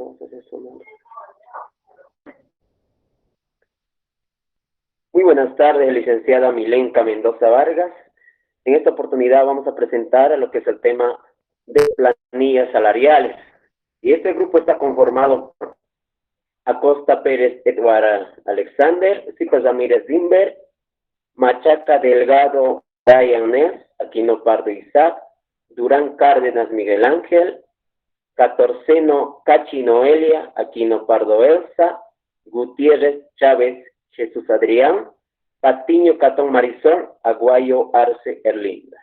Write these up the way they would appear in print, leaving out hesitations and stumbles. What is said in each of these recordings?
Vamos a hacer sumar. Muy buenas tardes, licenciada Milenka Mendoza Vargas. En esta oportunidad vamos a presentar lo que es el tema de planillas salariales. Y este grupo está conformado por Acosta Pérez Edward Alexander, Zipas Ramírez Zimber, Machaca Delgado Brian Ness, Aquino Pardo Isaac, Durán Cárdenas Miguel Ángel, Catorceno Cachi Noelia, Aquino Pardo Elsa, Gutiérrez Chávez Jesús Adrián, Patiño Catón Marisol, Aguayo Arce Erlinda.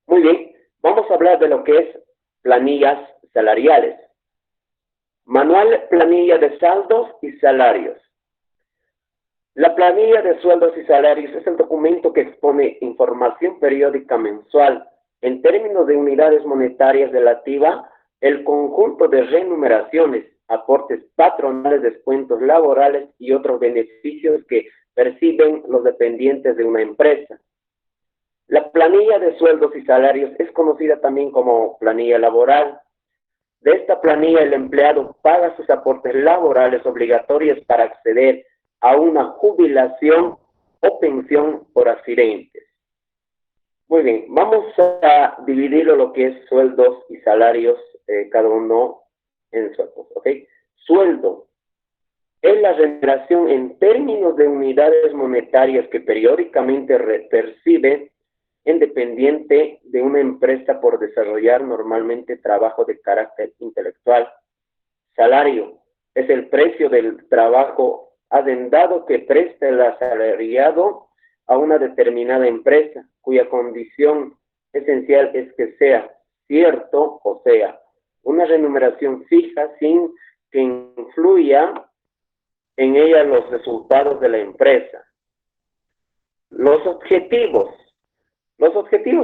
Muy bien, vamos a hablar de lo que es planillas salariales. Manual Planilla de Saldos y Salarios. La planilla de sueldos y salarios es el documento que expone información periódica mensual en términos de unidades monetarias relativa el conjunto de remuneraciones, aportes patronales, descuentos laborales y otros beneficios que perciben los dependientes de una empresa. La planilla de sueldos y salarios es conocida también como planilla laboral. De esta planilla el empleado paga sus aportes laborales obligatorios para acceder a una jubilación o pensión por accidentes. Muy bien, vamos a dividirlo lo que es sueldos y salarios, cada uno en sueldos, ¿ok? Sueldo es la remuneración en términos de unidades monetarias que periódicamente percibe el dependiente de una empresa por desarrollar normalmente trabajo de carácter intelectual. Salario es el precio del trabajo adendado que presta el asalariado a una determinada empresa, cuya condición esencial es que sea cierto, o sea, una remuneración fija sin que influya en ella los resultados de la empresa. Los objetivos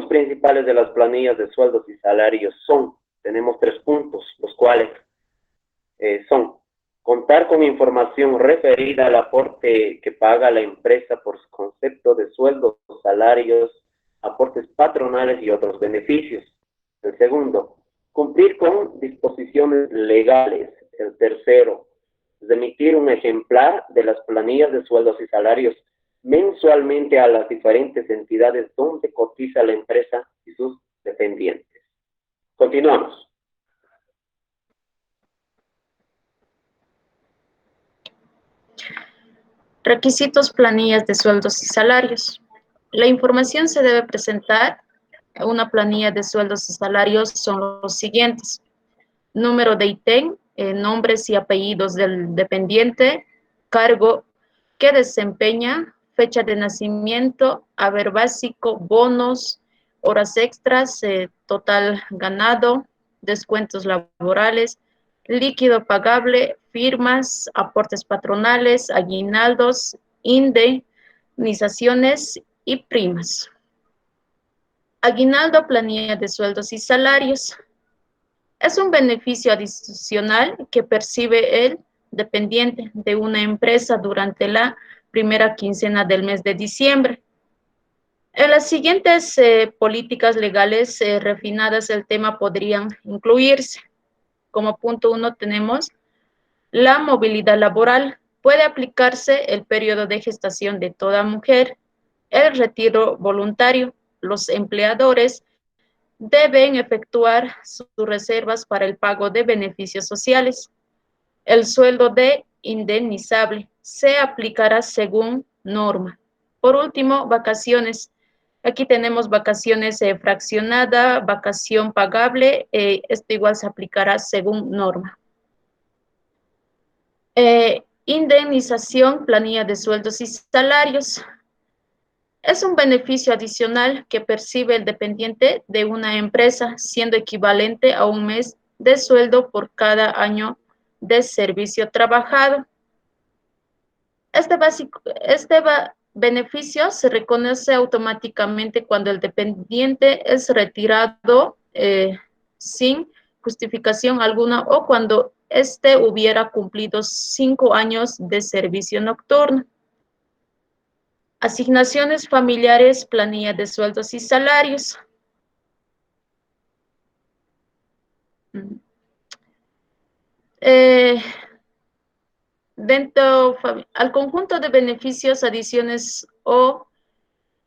principales de las planillas de sueldos y salarios tenemos 3 puntos, los cuales son contar con información referida al aporte que paga la empresa por su concepto de sueldos, salarios, aportes patronales y otros beneficios. El segundo, cumplir con disposiciones legales. El tercero, emitir un ejemplar de las planillas de sueldos y salarios mensualmente a las diferentes entidades donde cotiza la empresa y sus dependientes. Continuamos. Requisitos planillas de sueldos y salarios. La información se debe presentar en una planilla de sueldos y salarios son los siguientes. Número de ítem, nombres y apellidos del dependiente, cargo que desempeña, fecha de nacimiento, haber básico, bonos, horas extras, total ganado, descuentos laborales, líquido pagable, firmas, aportes patronales, aguinaldos, indemnizaciones y primas. Aguinaldo, planilla de sueldos y salarios. Es un beneficio adicional que percibe el dependiente de una empresa durante la primera quincena del mes de diciembre. En las siguientes políticas legales refinadas el tema podrían incluirse. Como punto 1 tenemos la movilidad laboral. Puede aplicarse el periodo de gestación de toda mujer, el retiro voluntario. Los empleadores deben efectuar sus reservas para el pago de beneficios sociales. El sueldo de indemnizable se aplicará según norma. Por último, vacaciones. Aquí tenemos vacaciones fraccionada, vacación pagable. Esto igual se aplicará según norma. Indemnización, planilla de sueldos y salarios. Es un beneficio adicional que percibe el dependiente de una empresa, siendo equivalente a un mes de sueldo por cada año de servicio trabajado. Este beneficio se reconoce automáticamente cuando el dependiente es retirado sin justificación alguna o cuando éste hubiera cumplido 5 años de servicio nocturno. Asignaciones familiares, planilla de sueldos y salarios. Eh, al conjunto de beneficios, adiciones o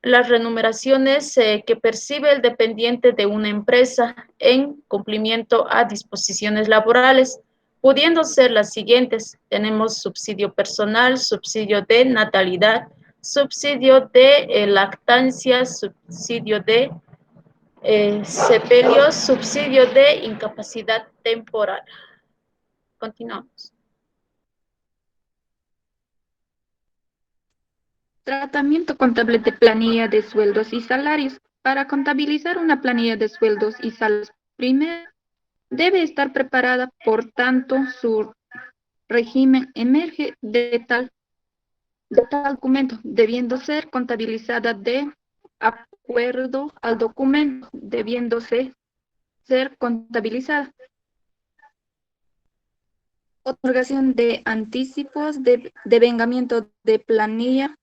las remuneraciones que percibe el dependiente de una empresa en cumplimiento a disposiciones laborales, pudiendo ser las siguientes. Tenemos subsidio personal, subsidio de natalidad, subsidio de lactancia, subsidio de sepelio, subsidio de incapacidad temporal. Continuamos. Tratamiento contable de planilla de sueldos y salarios. Para contabilizar una planilla de sueldos y salarios, primero debe estar preparada, por tanto, su régimen emerge de tal documento, debiendo ser contabilizada de acuerdo al documento, debiéndose ser contabilizada. Otorgación de anticipos, devengamiento de planilla,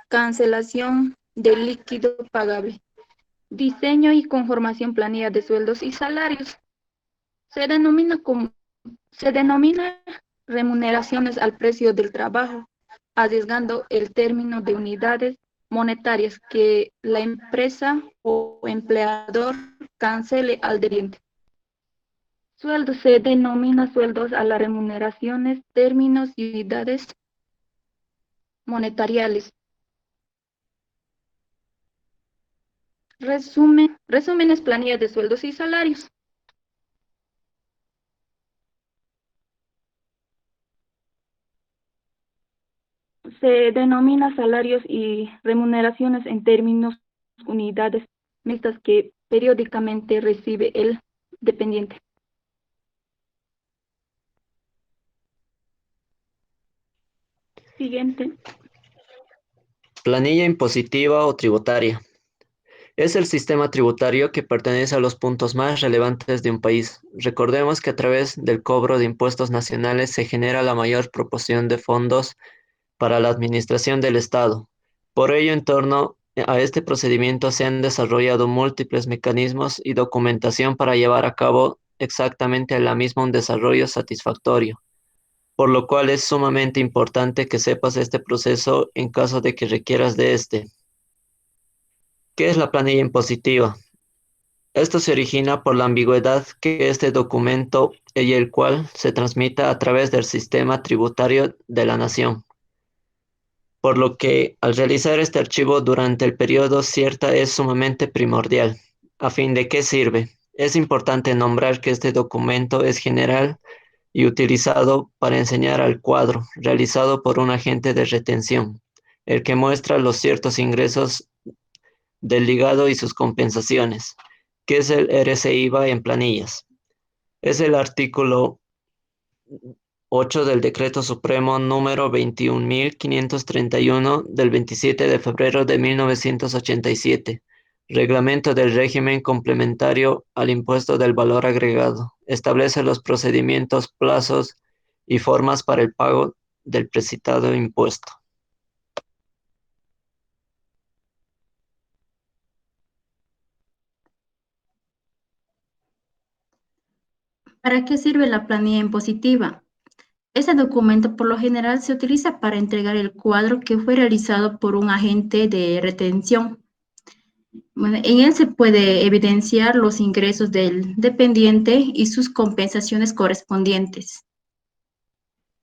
cancelación de líquido pagable. Diseño y conformación planilla de sueldos y salarios. Se denomina remuneraciones al precio del trabajo, arriesgando el término de unidades monetarias que la empresa o empleador cancele al debiente. Sueldos se denomina sueldos a las remuneraciones, términos y unidades monetariales. Resúmenes planillas de sueldos y salarios. Se denomina salarios y remuneraciones en términos unidades mixtas que periódicamente recibe el dependiente. Siguiente. Planilla impositiva o tributaria. Es el sistema tributario que pertenece a los puntos más relevantes de un país. Recordemos que a través del cobro de impuestos nacionales se genera la mayor proporción de fondos para la administración del Estado. Por ello, en torno a este procedimiento se han desarrollado múltiples mecanismos y documentación para llevar a cabo exactamente la misma un desarrollo satisfactorio, por lo cual es sumamente importante que sepas este proceso en caso de que requieras de este. ¿Qué es la planilla impositiva? Esto se origina por la ambigüedad que este documento y el cual se transmita a través del sistema tributario de la nación. Por lo que al realizar este archivo durante el periodo cierta es sumamente primordial. ¿A fin de qué sirve? Es importante nombrar que este documento es general y utilizado para enseñar al cuadro realizado por un agente de retención, el que muestra los ciertos ingresos del ligado y sus compensaciones, que es el RCIVA en planillas. Es el artículo 8 del Decreto Supremo número 21.531 del 27 de febrero de 1987, Reglamento del régimen complementario al impuesto del valor agregado. Establece los procedimientos, plazos y formas para el pago del precitado impuesto. ¿Para qué sirve la planilla impositiva? Este documento por lo general se utiliza para entregar el cuadro que fue realizado por un agente de retención. Bueno, en él se puede evidenciar los ingresos del dependiente y sus compensaciones correspondientes.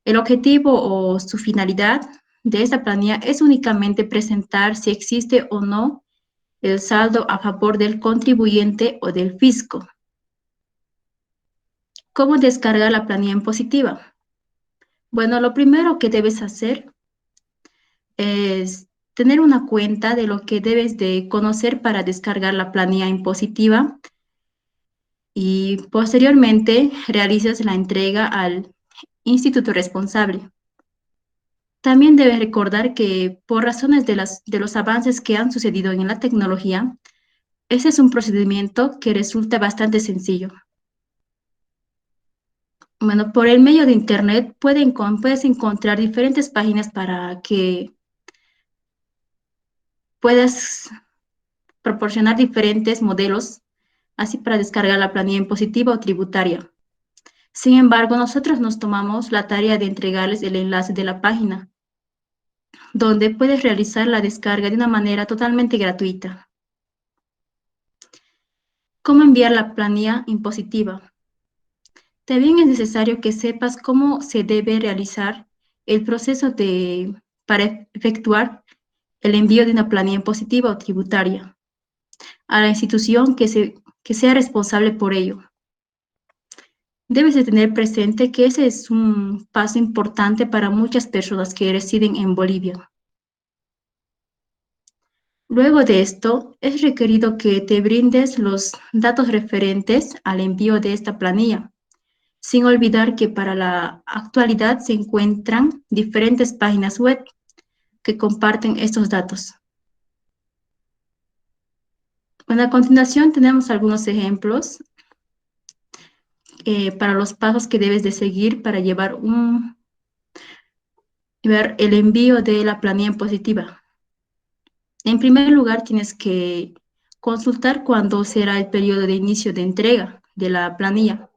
El objetivo o su finalidad de esta planilla es únicamente presentar si existe o no el saldo a favor del contribuyente o del fisco. ¿Cómo descargar la planilla impositiva? Bueno, lo primero que debes hacer es tener una cuenta de lo que debes de conocer para descargar la planilla impositiva y posteriormente realizas la entrega al instituto responsable. También debes recordar que por razones de los avances que han sucedido en la tecnología, ese es un procedimiento que resulta bastante sencillo. Bueno, por el medio de Internet puedes encontrar diferentes páginas para que puedas proporcionar diferentes modelos, así para descargar la planilla impositiva o tributaria. Sin embargo, nosotros nos tomamos la tarea de entregarles el enlace de la página, donde puedes realizar la descarga de una manera totalmente gratuita. ¿Cómo enviar la planilla impositiva? También es necesario que sepas cómo se debe realizar el proceso para efectuar el envío de una planilla impositiva o tributaria a la institución que sea responsable por ello. Debes de tener presente que ese es un paso importante para muchas personas que residen en Bolivia. Luego de esto, es requerido que te brindes los datos referentes al envío de esta planilla, sin olvidar que para la actualidad se encuentran diferentes páginas web que comparten estos datos. Bueno, a continuación tenemos algunos ejemplos para los pasos que debes de seguir para llevar el envío de la planilla impositiva. En primer lugar, tienes que consultar cuándo será el periodo de inicio de entrega de la planilla.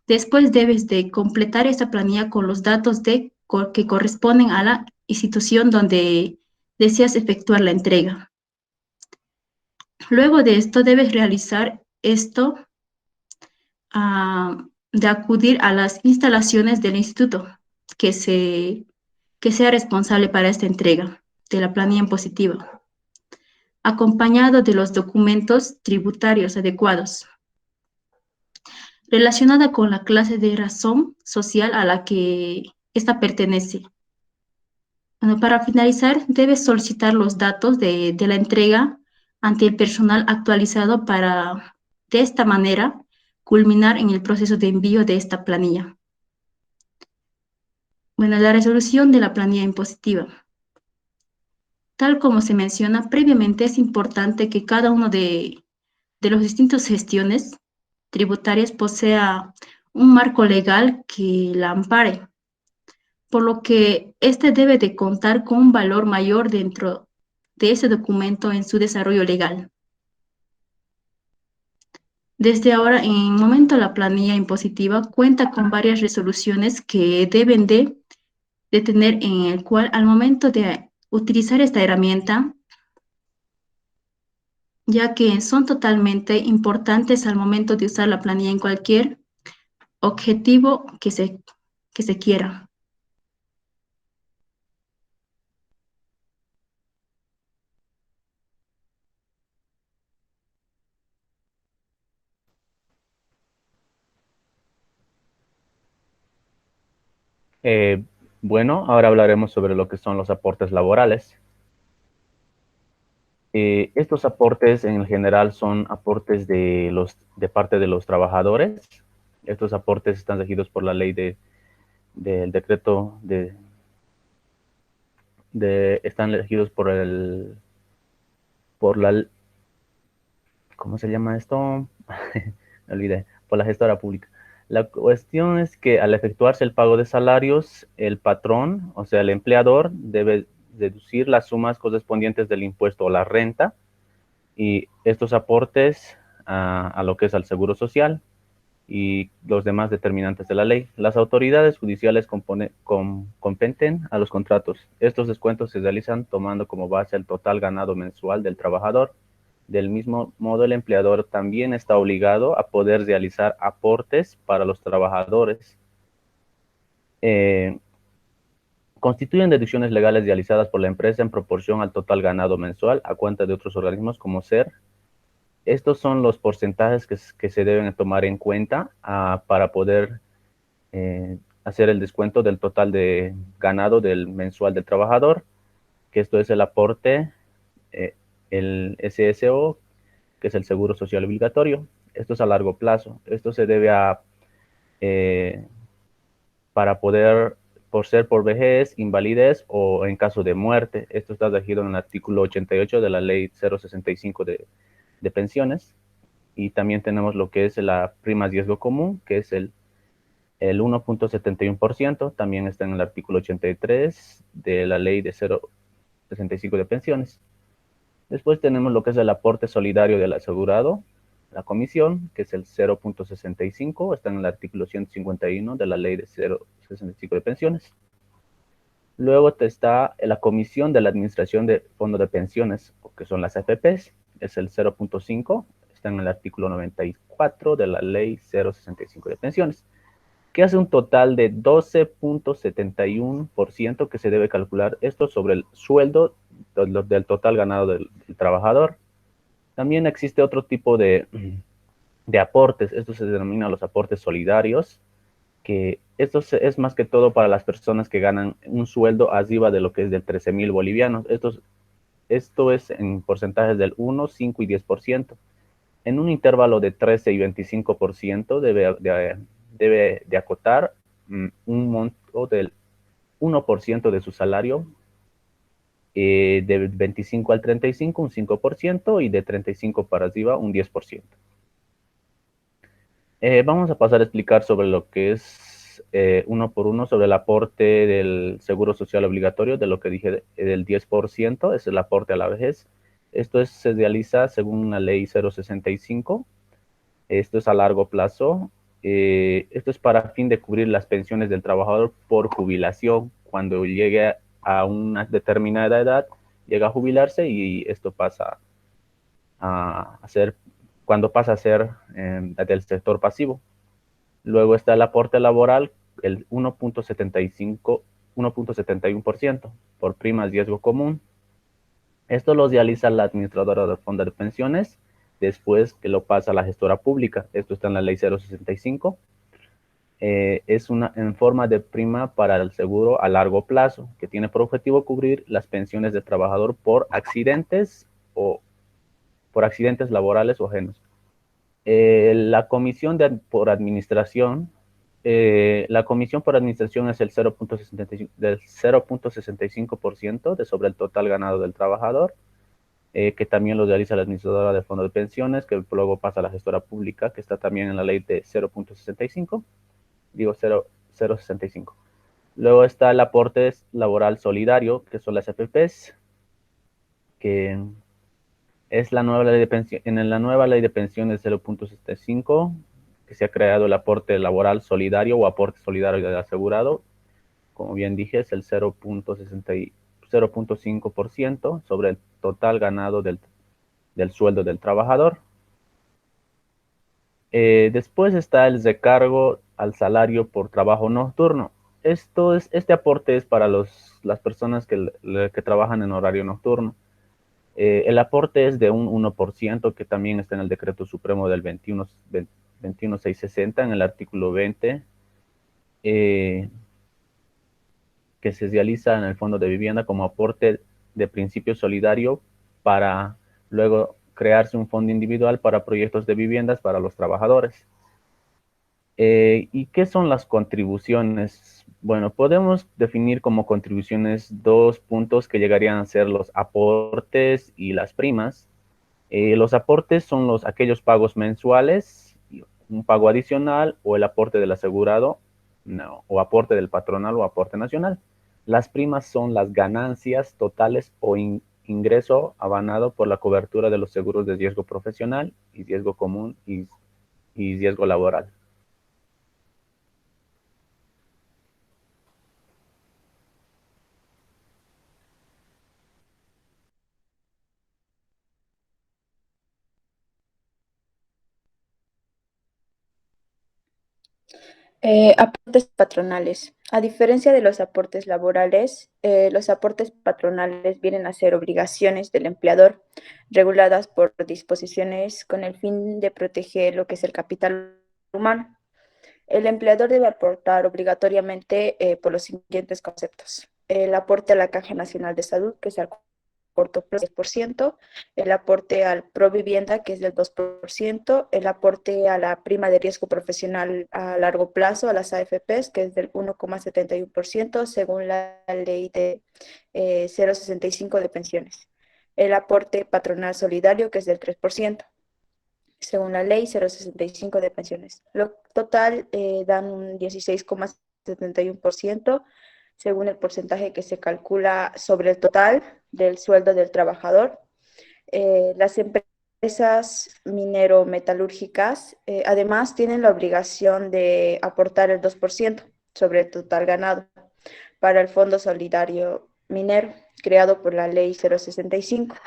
Después debes de completar esta planilla con los datos que corresponden a la institución donde deseas efectuar la entrega. Luego de esto debes realizar esto de acudir a las instalaciones del instituto que sea responsable para esta entrega de la planilla impositiva, acompañado de los documentos tributarios adecuados, relacionada con la clase de razón social a la que ésta pertenece. Bueno, para finalizar, debes solicitar los datos de la entrega ante el personal actualizado para, de esta manera, culminar en el proceso de envío de esta planilla. Bueno, la resolución de la planilla impositiva. Tal como se menciona previamente, es importante que cada uno de los distintos gestiones tributarias posea un marco legal que la ampare, por lo que éste debe de contar con un valor mayor dentro de ese documento en su desarrollo legal. Desde ahora, en el momento, la planilla impositiva cuenta con varias resoluciones que deben de tener, en el cual al momento de utilizar esta herramienta, ya que son totalmente importantes al momento de usar la planilla en cualquier objetivo que se quiera. Bueno, ahora hablaremos sobre lo que son los aportes laborales. Estos aportes en general son aportes de parte de los trabajadores. Estos aportes están regidos por la ley del decreto están regidos por ¿cómo se llama esto? Me olvidé, por la gestora pública. La cuestión es que al efectuarse el pago de salarios, el patrón, o sea, el empleador, debe deducir las sumas correspondientes del impuesto o la renta y estos aportes a lo que es al Seguro Social y los demás determinantes de la ley. Las autoridades judiciales competen a los contratos. Estos descuentos se realizan tomando como base el total ganado mensual del trabajador. Del mismo modo, el empleador también está obligado a poder realizar aportes para los trabajadores. Constituyen deducciones legales realizadas por la empresa en proporción al total ganado mensual a cuenta de otros organismos como SER. Estos son los porcentajes que se deben tomar en cuenta para poder hacer el descuento del total de ganado del mensual del trabajador, que esto es el aporte, el SSO, que es el Seguro Social Obligatorio. Esto es a largo plazo. Esto se debe para poder, por vejez, invalidez o en caso de muerte. Esto está regido en el artículo 88 de la ley 065 de pensiones. Y también tenemos lo que es la prima riesgo común, que es el 1.71%. También está en el artículo 83 de la ley de 065 de pensiones. Después tenemos lo que es el aporte solidario del asegurado, la comisión, que es el 0.65, está en el artículo 151 de la ley de 0.65 de pensiones. Luego está la comisión de la administración de fondos de pensiones, que son las AFPs, es el 0.5, está en el artículo 94 de la ley 0.65 de pensiones, que hace un total de 12.71% que se debe calcular esto sobre el sueldo del total ganado del trabajador. También existe otro tipo de aportes, esto se denomina los aportes solidarios, que esto es más que todo para las personas que ganan un sueldo arriba de lo que es de 13.000 bolivianos. Esto es en porcentajes del 1, 5 y 10%. En un intervalo de 13 y 25% debe de acotar un monto del 1% de su salario, de 25 al 35 un 5% y de 35 para arriba un 10%. Vamos a pasar a explicar sobre lo que es uno por uno sobre el aporte del seguro social obligatorio, de lo que dije del 10%, es el aporte a la vejez. Esto se realiza según la ley 065. Esto es a largo plazo. Esto es para fin de cubrir las pensiones del trabajador por jubilación. Cuando llegue a una determinada edad, llega a jubilarse y esto pasa a ser, cuando pasa a ser del sector pasivo. Luego está el aporte laboral, el 1.71% por primas riesgo común. Esto lo realiza la administradora del fondo de pensiones después que lo pasa a la gestora pública. Esto está en la ley 065. Es en forma de prima para el seguro a largo plazo, que tiene por objetivo cubrir las pensiones del trabajador por accidentes laborales o ajenos. La comisión por administración es el 0.65% de sobre el total ganado del trabajador, que también lo realiza la administradora del fondo de pensiones, que luego pasa a la gestora pública, que está también en la ley de 0.65, digo 0.65. Luego está el aporte laboral solidario, que son las FPs, que es la nueva ley de pensión. En la nueva ley de pensiones 0.65, que se ha creado el aporte laboral solidario o aporte solidario del asegurado. Como bien dije, es el 0.5% sobre el total ganado del sueldo del trabajador. Después está el recargo al salario por trabajo nocturno. Este aporte es para las personas que trabajan en horario nocturno. El aporte es de un 1%, que también está en el decreto supremo del 21660, en el artículo 20, que se realiza en el Fondo de Vivienda como aporte de principio solidario para luego crearse un fondo individual para proyectos de viviendas para los trabajadores. ¿Y qué son las contribuciones? Bueno, podemos definir como contribuciones dos puntos que llegarían a ser los aportes y las primas. Los aportes son aquellos pagos mensuales, un pago adicional o el aporte del asegurado, o aporte del patronal o aporte nacional. Las primas son las ganancias totales o ingreso abanado por la cobertura de los seguros de riesgo profesional y riesgo común y riesgo laboral. Aportes patronales. A diferencia de los aportes laborales, los aportes patronales vienen a ser obligaciones del empleador reguladas por disposiciones con el fin de proteger lo que es el capital humano. El empleador debe aportar obligatoriamente por los siguientes conceptos. El aporte a la Caja Nacional de Salud, que es al corto plazo, 10%, el aporte al Provivienda, que es del 2%, el aporte a la prima de riesgo profesional a largo plazo, a las AFPs, que es del 1,71%, según la ley de 065 de pensiones. El aporte patronal solidario, que es del 3%. Según la ley 065 de pensiones. Lo total dan un 16,71% según el porcentaje que se calcula sobre el total del sueldo del trabajador. Las empresas empresas minero-metalúrgicas, además, tienen la obligación de aportar el 2% sobre el total ganado para el Fondo Solidario Minero, creado por la Ley 065.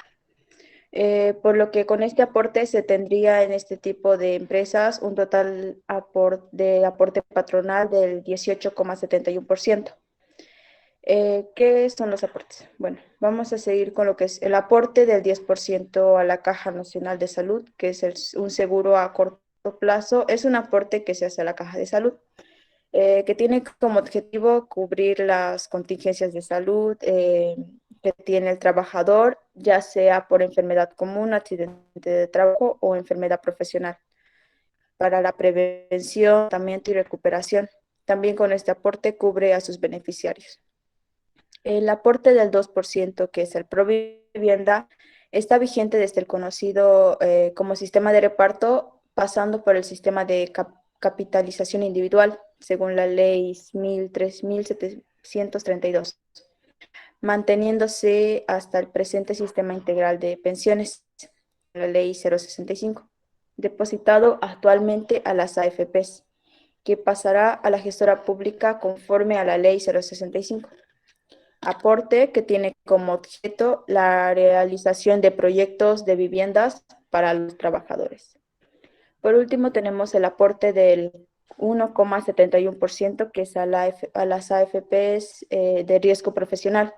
Por lo que con este aporte se tendría en este tipo de empresas un total de aporte patronal del 18,71%. ¿Qué son los aportes? Bueno, vamos a seguir con lo que es el aporte del 10% a la Caja Nacional de Salud, que es un seguro a corto plazo. Es un aporte que se hace a la Caja de Salud, que tiene como objetivo cubrir las contingencias de salud que tiene el trabajador, ya sea por enfermedad común, accidente de trabajo o enfermedad profesional, para la prevención, tratamiento y recuperación. También con este aporte cubre a sus beneficiarios. El aporte del 2%, que es el Provivienda, está vigente desde el conocido como sistema de reparto, pasando por el sistema de capitalización individual, según la ley 3732, manteniéndose hasta el presente sistema integral de pensiones, la ley 065, depositado actualmente a las AFPs, que pasará a la gestora pública conforme a la ley 065. Aporte que tiene como objeto la realización de proyectos de viviendas para los trabajadores. Por último, tenemos el aporte del 1,71%, que es a las AFPs de riesgo profesional.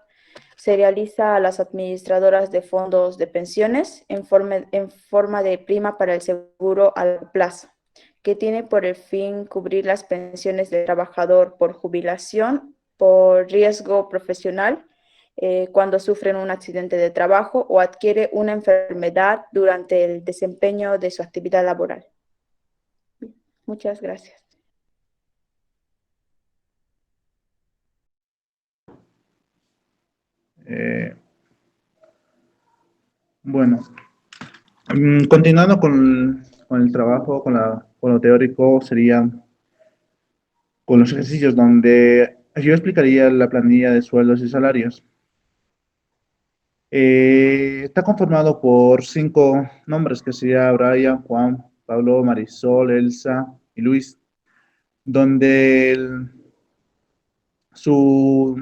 Se realiza a las administradoras de fondos de pensiones en forma de prima para el seguro a largo plazo, que tiene por el fin cubrir las pensiones del trabajador por jubilación, por riesgo profesional, cuando sufren un accidente de trabajo o adquiere una enfermedad durante el desempeño de su actividad laboral. Muchas gracias. Bueno, continuando con el trabajo, con lo teórico, sería con los ejercicios donde yo explicaría la planilla de sueldos y salarios. Está conformado por 5 nombres, que sería Brian, Juan, Pablo, Marisol, Elsa y Luis, donde su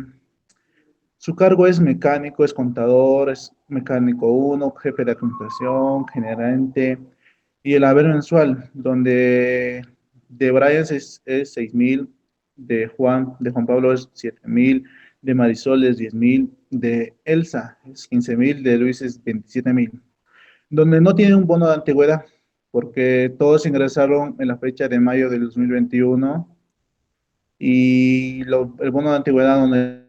cargo es mecánico, es contador, es mecánico 1, jefe de administración, gerente, y el haber mensual, donde de Brian es 6,000, de Juan Pablo es 7,000, de Marisol es 10,000, de Elsa es 15,000, de Luis es 27,000, donde no tiene un bono de antigüedad, porque todos ingresaron en la fecha de mayo del 2021, y el bono de antigüedad donde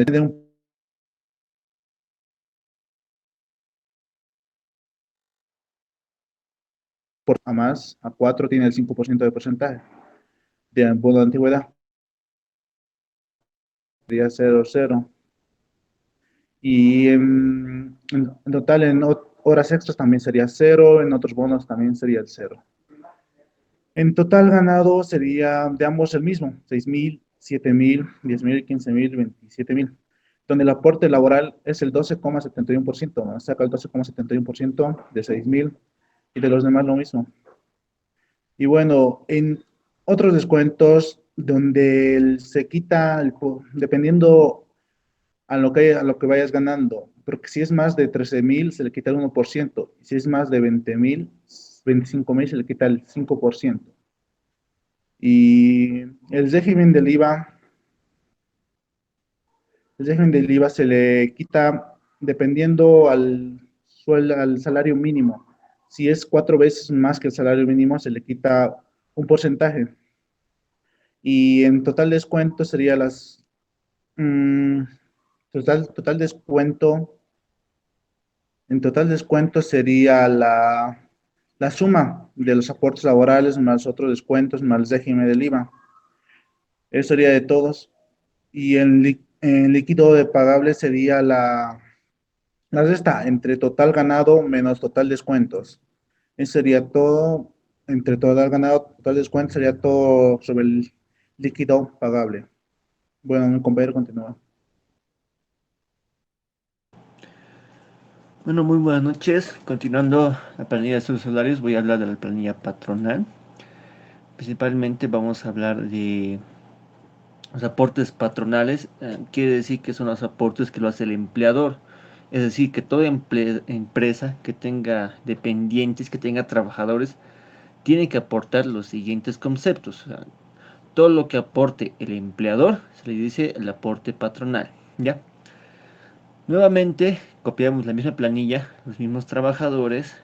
tiene un a más, a 4 tiene el 5% de porcentaje de bono de antigüedad. Sería 0,0. Y en total, en horas extras también sería 0, en otros bonos también sería el 0. En total ganado sería de ambos el mismo, 6,000, 7,000, 10,000, 15,000, 27,000, donde el aporte laboral es el 12,71%, saca el 12,71% de 6,000 y de los demás lo mismo. Y bueno, en otros descuentos donde se quita, dependiendo a lo que vayas ganando, porque si es más de 13,000 se le quita el 1%, y si es más de 20,000, 25,000 se le quita el 5%. Y el régimen del IVA se le quita dependiendo al salario mínimo. Si es 4 veces más que el salario mínimo, se le quita un porcentaje. Y en total descuento sería total descuento, en total descuento sería la suma de los aportes laborales más otros descuentos más el régimen del IVA. Eso sería de todos. Y en líquido de pagable sería la resta entre total ganado menos total descuentos. Eso sería todo, entre total ganado, total descuento, sería todo sobre el líquido pagable. Bueno, mi compañero continúa. Bueno, muy buenas noches. Continuando la planilla de estudios salarios, voy a hablar de la planilla patronal. Principalmente vamos a hablar de los aportes patronales. Quiere decir que son los aportes que lo hace el empleador. Es decir, que toda empresa que tenga dependientes, que tenga trabajadores, tiene que aportar los siguientes conceptos. O sea, todo lo que aporte el empleador se le dice el aporte patronal, ¿ya? Nuevamente, copiamos la misma planilla, los mismos trabajadores,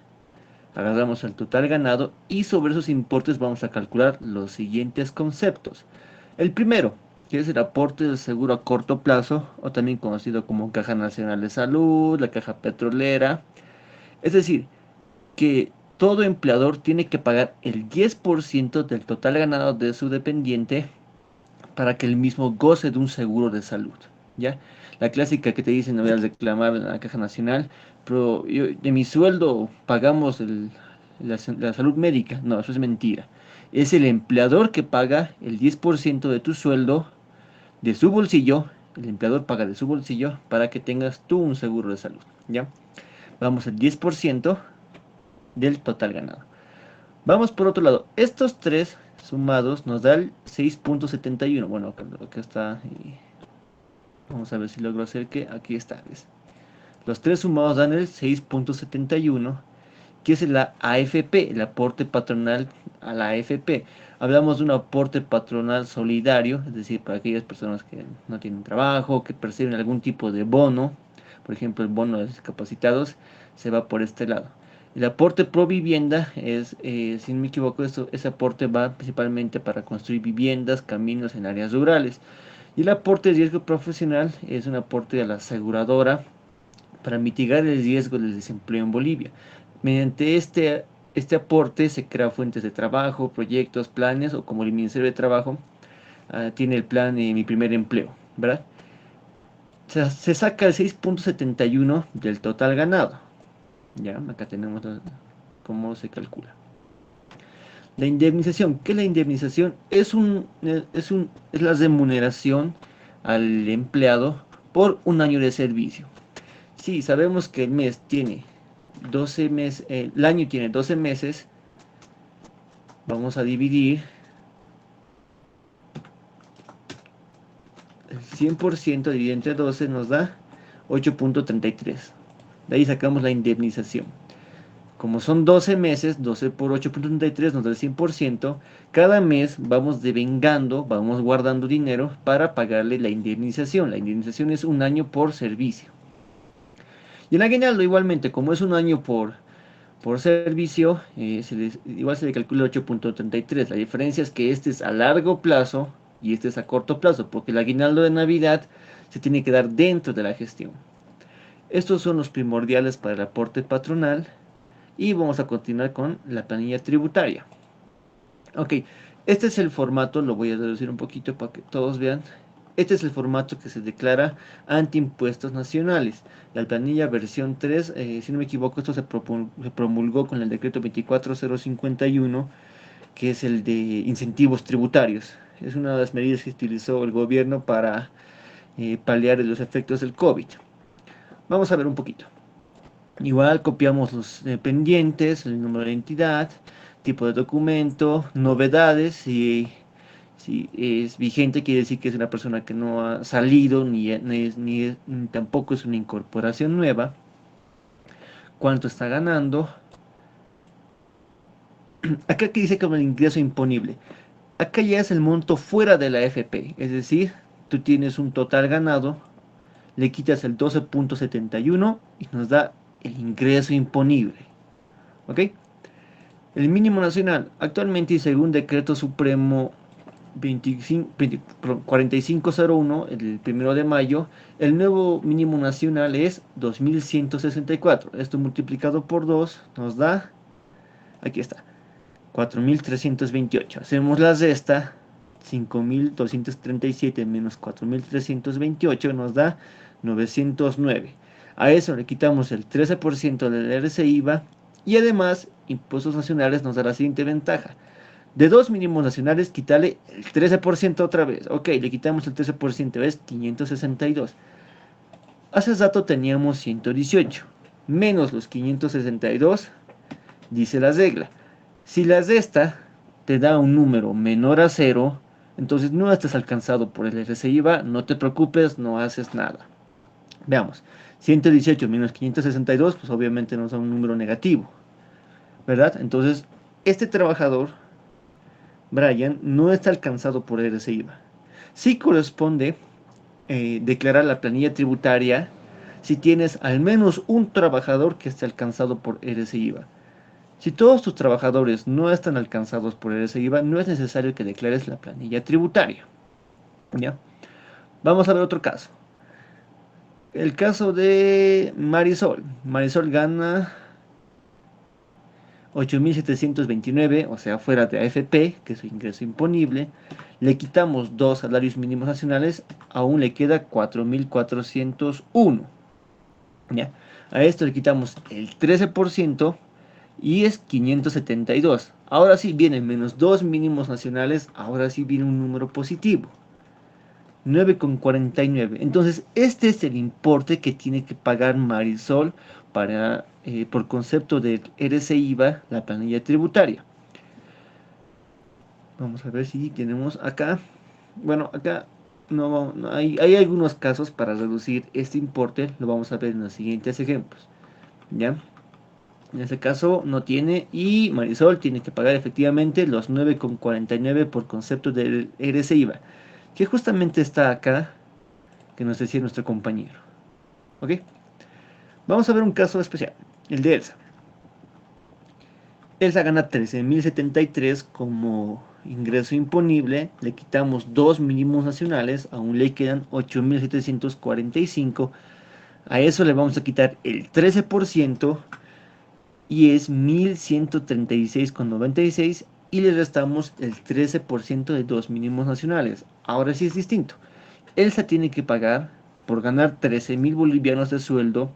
agarramos el total ganado y sobre esos importes vamos a calcular los siguientes conceptos. El primero, que es el aporte del seguro a corto plazo, o también conocido como Caja Nacional de Salud, la Caja Petrolera. Es decir, que todo empleador tiene que pagar el 10% del total ganado de su dependiente para que el mismo goce de un seguro de salud, ¿ya? La clásica que te dicen, no voy a reclamar en la Caja Nacional, pero de mi sueldo pagamos la salud médica. No, eso es mentira. Es el empleador que paga el 10% de tu sueldo, de su bolsillo, el empleador paga de su bolsillo para que tengas tú un seguro de salud, ¿ya? Vamos al 10% del total ganado. Vamos por otro lado, estos tres sumados nos da el 6.71. Bueno, acá está. Vamos a ver si logro hacer que aquí está. ¿Ves? Los tres sumados dan el 6.71, que es la AFP, el aporte patronal a la AFP. Hablamos de un aporte patronal solidario, es decir, para aquellas personas que no tienen trabajo, que perciben algún tipo de bono. Por ejemplo, el bono de discapacitados se va por este lado. El aporte pro vivienda es, si no me equivoco, ese aporte va principalmente para construir viviendas, caminos en áreas rurales. Y el aporte de riesgo profesional es un aporte a la aseguradora para mitigar el riesgo del desempleo en Bolivia. Mediante este aporte se crean fuentes de trabajo, proyectos, planes, o como el Ministerio de Trabajo tiene el plan Mi Primer Empleo, ¿verdad? Se saca el 6.71 del total ganado. Ya, acá tenemos cómo se calcula. La indemnización. ¿Qué es la indemnización? Es la remuneración al empleado por un año de servicio. Sí, sabemos que el mes tiene 12 meses, el año tiene 12 meses. Vamos a dividir el 100% dividido entre 12 nos da 8.33. De ahí sacamos la indemnización. Como son 12 meses, 12 por 8.33 nos da el 100%. Cada mes vamos devengando, vamos guardando dinero para pagarle la indemnización. La indemnización es un año por servicio. Y el aguinaldo igualmente, como es un año por servicio, igual se le calcula 8.33. La diferencia es que este es a largo plazo y este es a corto plazo, porque el aguinaldo de Navidad se tiene que dar dentro de la gestión. Estos son los primordiales para el aporte patronal. Y vamos a continuar con la planilla tributaria. Ok, este es el formato, lo voy a reducir un poquito para que todos vean. Este es el formato que se declara ante impuestos nacionales. La planilla versión 3, si no me equivoco, esto se promulgó con el decreto 24051, que es el de incentivos tributarios. Es una de las medidas que utilizó el gobierno para paliar los efectos del COVID. Vamos a ver un poquito. Igual copiamos los pendientes, el número de entidad, tipo de documento, novedades, si es vigente quiere decir que es una persona que no ha salido, ni tampoco es una incorporación nueva. ¿Cuánto está ganando? Acá que dice como el ingreso imponible. Acá ya es el monto fuera de la AFP, es decir, tú tienes un total ganado, le quitas el 12.71 y nos da el ingreso imponible. ¿Ok? El mínimo nacional. Actualmente, según Decreto Supremo 4501, el 1 de mayo, el nuevo mínimo nacional es 2.164. Esto multiplicado por 2 nos da, aquí está, 4.328. Hacemos la resta, 5.237 menos 4.328 nos da 909. A eso le quitamos el 13% del RCIVA y además impuestos nacionales nos da la siguiente ventaja. De dos mínimos nacionales, quitarle el 13% otra vez. Ok, le quitamos el 13%, es 562. Hace rato teníamos 118. menos los 562, dice la regla. Si la resta te da un número menor a 0, entonces no estás alcanzado por el RCIVA, no te preocupes, no haces nada. Veamos, 118 menos 562, pues obviamente nos da un número negativo, ¿verdad? Entonces, este trabajador, Brian, no está alcanzado por el RCIVA. Sí corresponde declarar la planilla tributaria si tienes al menos un trabajador que esté alcanzado por RCIVA. Si todos tus trabajadores no están alcanzados por RCIVA, no es necesario que declares la planilla tributaria. ¿Ya? Vamos a ver otro caso. El caso de Marisol. Marisol gana 8.729, o sea, fuera de AFP, que es su ingreso imponible. Le quitamos 2 salarios mínimos nacionales, aún le queda 4.401. ¿Ya? A esto le quitamos el 13%. Y es 572. Ahora sí vienen menos 2 mínimos nacionales. Ahora sí viene un número positivo. 9,49. Entonces este es el importe que tiene que pagar Marisol para, por concepto de RCIVA, la planilla tributaria. Vamos a ver si tenemos acá. Bueno, acá no hay algunos casos para reducir este importe. Lo vamos a ver en los siguientes ejemplos. ¿Ya? En este caso no tiene, y Marisol tiene que pagar efectivamente los 9,49 por concepto del RCIVA, que justamente está acá, que nos decía nuestro compañero. ¿Ok? Vamos a ver un caso especial, el de Elsa. Elsa gana 13.073 como ingreso imponible, le quitamos 2 mínimos nacionales, aún le quedan 8.745, a eso le vamos a quitar el 13%, y es 1.136,96, y le restamos el 13% de 2 mínimos nacionales. Ahora sí es distinto. Elsa tiene que pagar, por ganar 13.000 bolivianos de sueldo,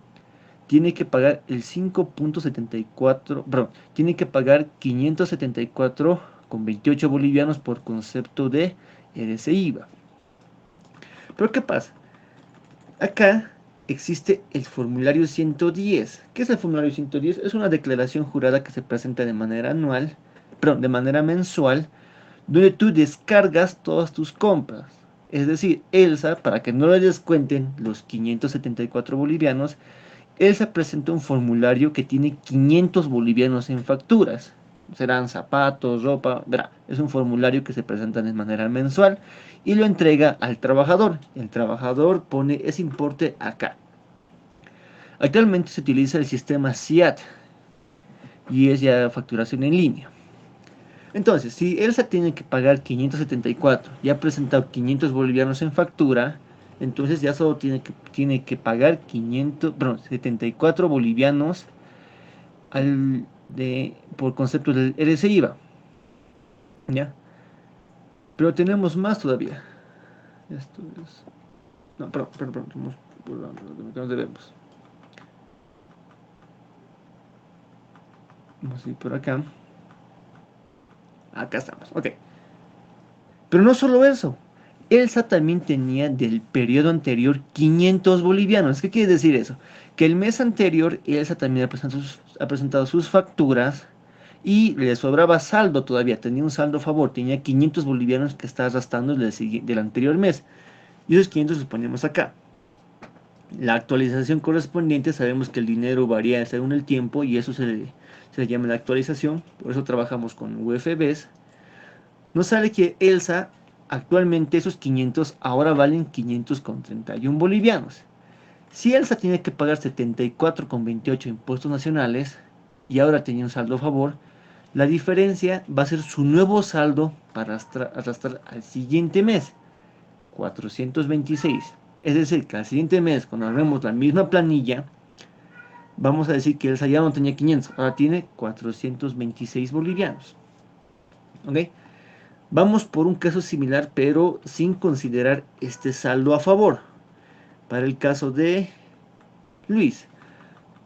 tiene que pagar el 5.74, perdón, tiene que pagar 574,28 bolivianos por concepto de RCIVA. Pero ¿qué pasa? Acá existe el formulario 110. ¿Qué es el formulario 110? Es una declaración jurada que se presenta de manera mensual, donde tú descargas todas tus compras. Es decir, Elsa, para que no le descuenten los 574 bolivianos, Elsa presenta un formulario que tiene 500 bolivianos en facturas. Serán zapatos, ropa, verá. Es un formulario que se presenta de manera mensual y lo entrega al trabajador. El trabajador pone ese importe acá. Actualmente se utiliza el sistema SIAT y es ya facturación en línea. Entonces, si Elsa tiene que pagar 574 y ha presentado 500 bolivianos en factura, entonces ya solo tiene que pagar 74 bolivianos por concepto del RCIVA. ¿Ya? Pero tenemos más todavía. Esto es... No, perdón, nos debemos. Vamos a ir por acá. Acá estamos, ok. Pero no solo eso. Elsa también tenía del periodo anterior 500 bolivianos. ¿Qué quiere decir eso? Que el mes anterior Elsa también ha presentado sus facturas y le sobraba saldo todavía. Tenía un saldo a favor. Tenía 500 bolivianos que está arrastrando del anterior mes. Y esos 500 los ponemos acá. La actualización correspondiente, sabemos que el dinero varía según el tiempo y eso se le llama la actualización. Por eso trabajamos con UFBs. Nos sale que Elsa, actualmente esos 500 ahora valen 500,31 bolivianos. Si Elsa tiene que pagar 74,28 impuestos nacionales y ahora tenía un saldo a favor, la diferencia va a ser su nuevo saldo para arrastrar al siguiente mes, 426. Es decir, que al siguiente mes, cuando hagamos la misma planilla, vamos a decir que Elsa ya no tenía 500, ahora tiene 426 bolivianos. ¿Ok? Vamos por un caso similar, pero sin considerar este saldo a favor. Para el caso de Luis.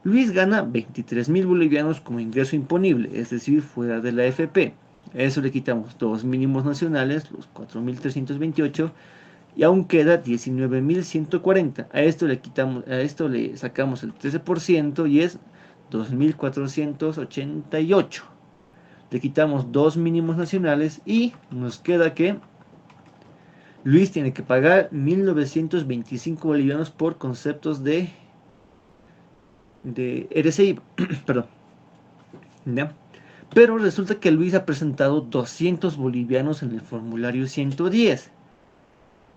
Luis gana 23.000 bolivianos como ingreso imponible, es decir, fuera de la AFP. A eso le quitamos 2 mínimos nacionales, los 4.328, y aún queda 19.140. A esto le sacamos el 13% y es 2.488. Le quitamos dos mínimos nacionales y nos queda que Luis tiene que pagar 1.925 bolivianos por conceptos de RCI, perdón. ¿Ya? Pero resulta que Luis ha presentado 200 bolivianos en el formulario 110.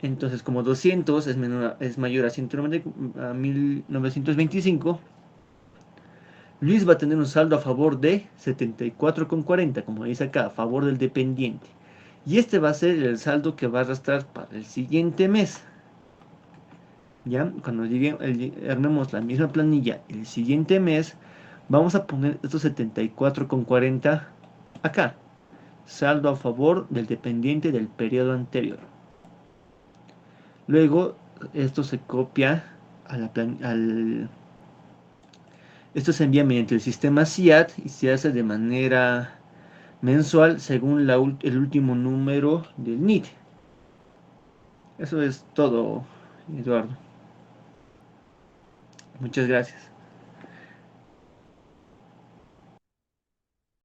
Entonces, como 200 es mayor a 190, a 1.925, Luis va a tener un saldo a favor de 74,40, como dice acá, a favor del dependiente. Y este va a ser el saldo que va a arrastrar para el siguiente mes. Ya, cuando armemos la misma planilla el siguiente mes, vamos a poner estos 74,40 acá. Saldo a favor del dependiente del periodo anterior. Luego, esto se copia esto se envía mediante el sistema SIAT y se hace de manera mensual según el último número del NIT. Eso es todo, Eduardo. Muchas gracias.